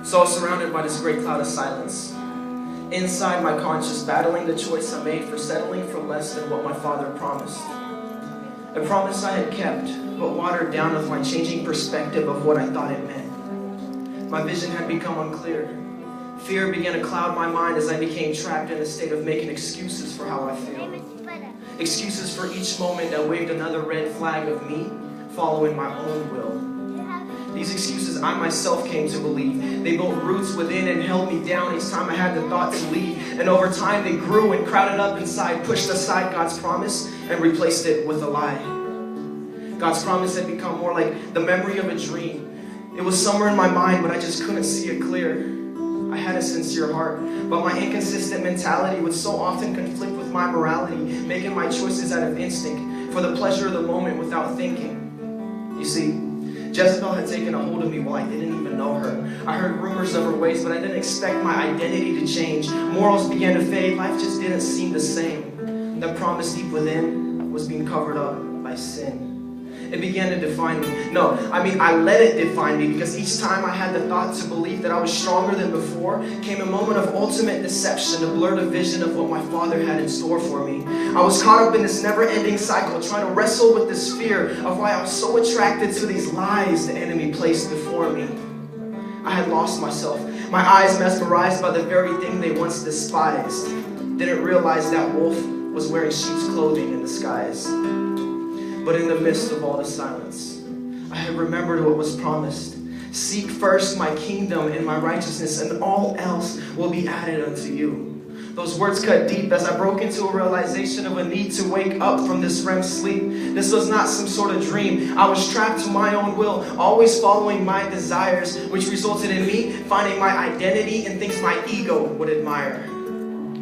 So I was surrounded by this great cloud of silence. Inside my conscience, battling the choice I made for settling for less than what my Father promised. A promise I had kept, but watered down with my changing perspective of what I thought it meant. My vision had become unclear. Fear began to cloud my mind as I became trapped in a state of making excuses for how I feel. Excuses for each moment that waved another red flag of me following my own will. These excuses I myself came to believe. They built roots within and held me down each time I had the thought to leave. And over time they grew and crowded up inside, pushed aside God's promise and replaced it with a lie. God's promise had become more like the memory of a dream. It was somewhere in my mind, but I just couldn't see it clear. I had a sincere heart, but my inconsistent mentality would so often conflict with my morality, making my choices out of instinct, for the pleasure of the moment without thinking. You see, Jezebel had taken a hold of me while I didn't even know her. I heard rumors of her ways, but I didn't expect my identity to change. Morals began to fade. Life just didn't seem the same. The promise deep within was being covered up by sin. It began to define me. I let it define me, because each time I had the thought to believe that I was stronger than before, came a moment of ultimate deception to blur the vision of what my Father had in store for me. I was caught up in this never-ending cycle, trying to wrestle with this fear of why I was so attracted to these lies the enemy placed before me. I had lost myself, my eyes mesmerized by the very thing they once despised. Didn't realize that wolf was wearing sheep's clothing in disguise. But in the midst of all the silence, I had remembered what was promised. Seek first my kingdom and my righteousness, and all else will be added unto you. Those words cut deep as I broke into a realization of a need to wake up from this REM sleep. This was not some sort of dream. I was trapped to my own will, always following my desires, which resulted in me finding my identity in things my ego would admire.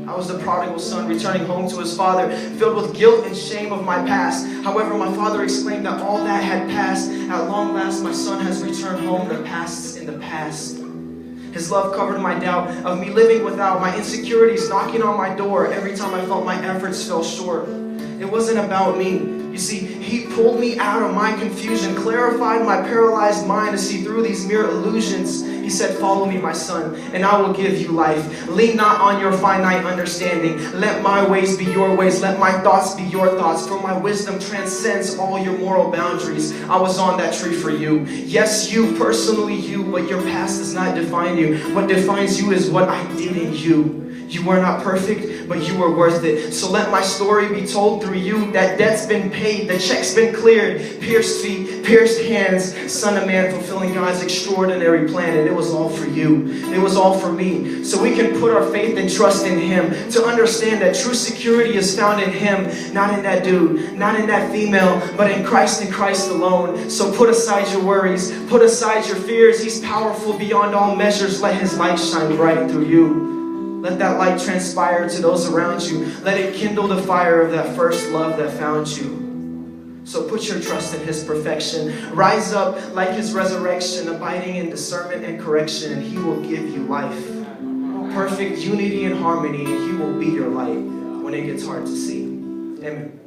I was the prodigal son returning home to his father, filled with guilt and shame of my past. However, my father exclaimed that all that had passed. At long last, my son has returned home. The past's in the past. His love covered my doubt of me living without, my insecurities knocking on my door every time I felt my efforts fell short. It wasn't about me. You see, he pulled me out of my confusion, clarified my paralyzed mind to see through these mere illusions. He said, follow me, my son, and I will give you life. Lean not on your finite understanding. Let my ways be your ways. Let my thoughts be your thoughts. For my wisdom transcends all your moral boundaries. I was on that tree for you. Yes, you, personally you, but your past does not define you. What defines you is what I did in you. You were not perfect, but you were worth it. So let my story be told through you. That debt's been paid, the check's been cleared. Pierced feet, pierced hands, Son of Man fulfilling God's extraordinary plan. And it was all for you. It was all for me. So we can put our faith and trust in Him, to understand that true security is found in Him, not in that dude, not in that female, but in Christ and Christ alone. So put aside your worries, put aside your fears. He's powerful beyond all measures. Let His light shine bright through you. Let that light transpire to those around you. Let it kindle the fire of that first love that found you. So put your trust in His perfection. Rise up like His resurrection, abiding in discernment and correction, and He will give you life. Perfect unity and harmony, and He will be your light when it gets hard to see. Amen.